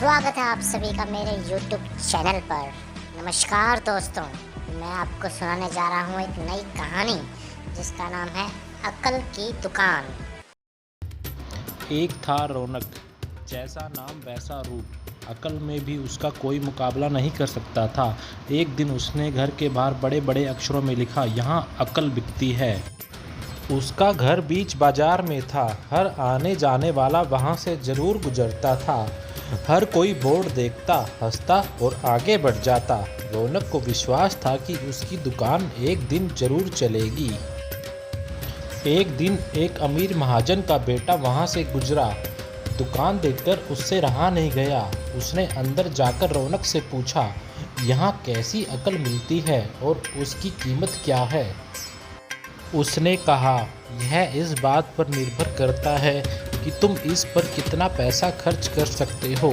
स्वागत है आप सभी का मेरे YouTube चैनल पर। नमस्कार दोस्तों, मैं आपको सुनाने जा रहा हूँ एक नई कहानी जिसका नाम है अक्ल की दुकान। एक था रौनक, जैसा नाम वैसा रूप। अकल में भी उसका कोई मुकाबला नहीं कर सकता था। एक दिन उसने घर के बाहर बड़े बड़े अक्षरों में लिखा, यहाँ अकल बिकती है। उसका घर बीच बाजार में था। हर आने जाने वाला वहाँ से जरूर गुजरता था। हर कोई बोर्ड देखता, हंसता और आगे बढ़ जाता। रौनक को विश्वास था कि उसकी दुकान एक दिन जरूर चलेगी। एक दिन एक अमीर महाजन का बेटा वहाँ से गुजरा। दुकान देखकर उससे रहा नहीं गया। उसने अंदर जाकर रौनक से पूछा, यहाँ कैसी अकल मिलती है और उसकी कीमत क्या है? उसने कहा, यह इस बात पर निर्भर करता है कि तुम इस पर कितना पैसा खर्च कर सकते हो।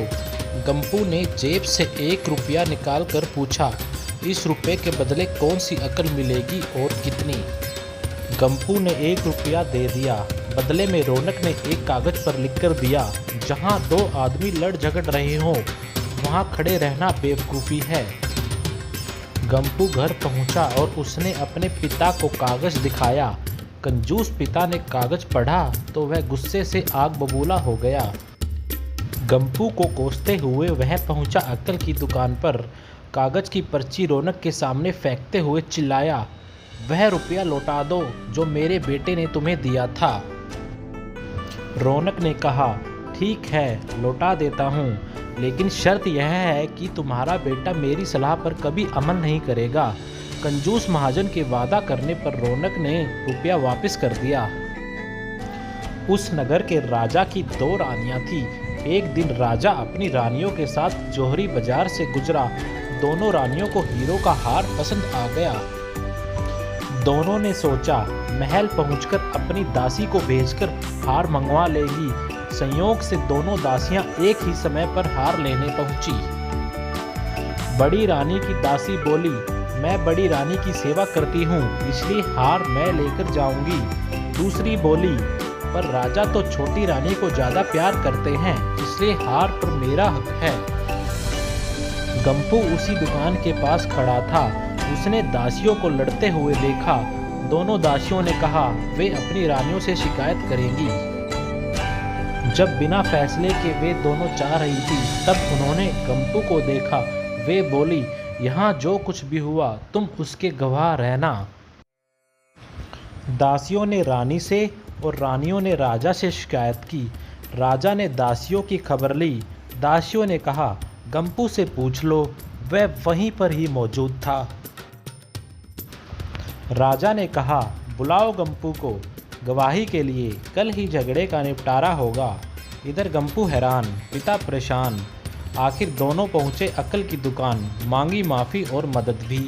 गंपू ने जेब से 1 रुपया निकाल कर पूछा, इस रुपये के बदले कौन सी अकल मिलेगी और कितनी? गंपू ने 1 रुपया दे दिया। बदले में रौनक ने एक कागज पर लिख कर दिया, जहाँ 2 आदमी लड़ झगड़ रहे हों वहाँ खड़े रहना बेवकूफ़ी है। गंपू घर पहुंचा और उसने अपने पिता को कागज दिखाया। कंजूस पिता ने कागज पढ़ा तो वह गुस्से से आग बबूला हो गया। गंपू को कोसते हुए वह पहुंचा अक्ल की दुकान पर। कागज की पर्ची रौनक के सामने फेंकते हुए चिल्लाया, वह रुपया लौटा दो जो मेरे बेटे ने तुम्हें दिया था। रौनक ने कहा, ठीक है लौटा देता हूँ, लेकिन शर्त यह है कि तुम्हारा बेटा मेरी सलाह पर कभी अमल नहीं करेगा। कंजूस महाजन के वादा करने पर रौनक ने रुपया वापस कर दिया। उस नगर के राजा की 2 रानियां थी। एक दिन राजा अपनी रानियों के साथ जौहरी बाजार से गुजरा। दोनों रानियों को हीरो का हार पसंद आ गया। दोनों ने सोचा, महल पहुंचकर अपनी दासी को भेजकर हार मंगवा लेगी। संयोग से दोनों दासियां एक ही समय पर हार लेने पहुंची। बड़ी रानी की दासी बोली, मैं बड़ी रानी की सेवा करती हूँ, इसलिए हार मैं लेकर जाऊंगी। दूसरी बोली, पर राजा तो छोटी रानी को ज्यादा प्यार करते हैं, इसलिए हार पर मेरा हक है। गंपू उसी दुकान के पास खड़ा था। उसने दासियों को लड़ते हुए देखा। दोनों दासियों ने कहा वे अपनी रानियों से शिकायत करेंगी। जब बिना फैसले के वे दोनों चाह रही थी, तब उन्होंने गंपू को देखा। वे बोली, यहाँ जो कुछ भी हुआ तुम उसके गवाह रहना। दासियों ने रानी से और रानियों ने राजा से शिकायत की। राजा ने दासियों की खबर ली। दासियों ने कहा, गंपू से पूछ लो, वह वहीं पर ही मौजूद था। राजा ने कहा, बुलाओ गंपू को गवाही के लिए, कल ही झगड़े का निपटारा होगा। इधर गंपू हैरान, पिता परेशान। आखिर दोनों पहुंचे अक्ल की दुकान। मांगी माफ़ी और मदद भी।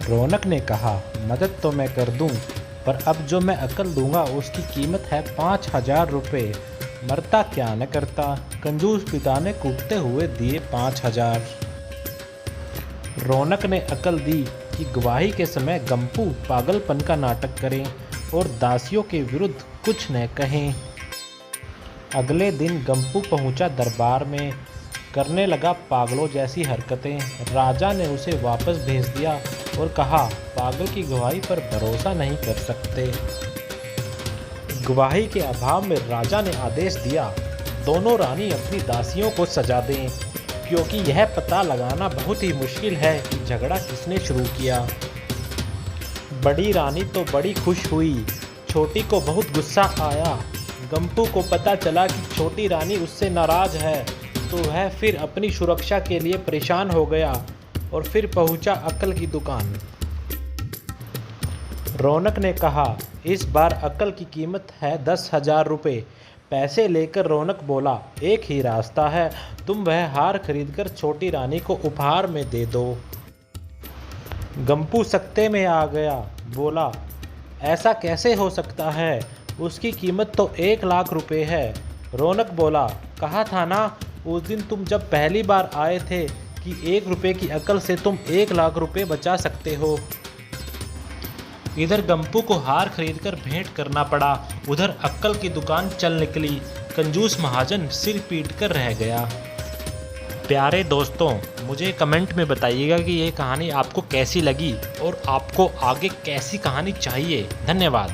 रौनक ने कहा, मदद तो मैं कर दूं, पर अब जो मैं अक्ल दूंगा उसकी कीमत है 5000 रुपये। मरता क्या न करता। कंजूस पिता ने कूदते हुए दिए 5000। रौनक ने अक्ल दी कि गवाही के समय गंपू पागलपन का नाटक करें और दासियों के विरुद्ध कुछ न कहें। अगले दिन गंपू पहुंचा दरबार में, करने लगा पागलों जैसी हरकतें। राजा ने उसे वापस भेज दिया और कहा, पागल की गवाही पर भरोसा नहीं कर सकते। गवाही के अभाव में राजा ने आदेश दिया, दोनों रानी अपनी दासियों को सजा दें, क्योंकि यह पता लगाना बहुत ही मुश्किल है कि झगड़ा किसने शुरू किया। बड़ी रानी तो बड़ी खुश हुई, छोटी को बहुत गुस्सा आया। गंपू को पता चला कि छोटी रानी उससे नाराज है, तो वह फिर अपनी सुरक्षा के लिए परेशान हो गया और फिर पहुंचा अक्ल की दुकान। रौनक ने कहा, इस बार अक्ल की कीमत है 10,000 रुपये। पैसे लेकर रौनक बोला, एक ही रास्ता है, तुम वह हार खरीदकर छोटी रानी को उपहार में दे दो। गंपू सकते में आ गया, बोला, ऐसा कैसे हो सकता है, उसकी कीमत तो 1 लाख रुपए है। रौनक बोला, कहा था ना उस दिन तुम जब पहली बार आए थे कि 1 रुपये की अकल से तुम 1 लाख रुपए बचा सकते हो। इधर गंपू को हार खरीदकर भेंट करना पड़ा, उधर अक्ल की दुकान चल निकली। कंजूस महाजन सिर पीट कर रह गया। प्यारे दोस्तों, मुझे कमेंट में बताइएगा कि ये कहानी आपको कैसी लगी और आपको आगे कैसी कहानी चाहिए। धन्यवाद।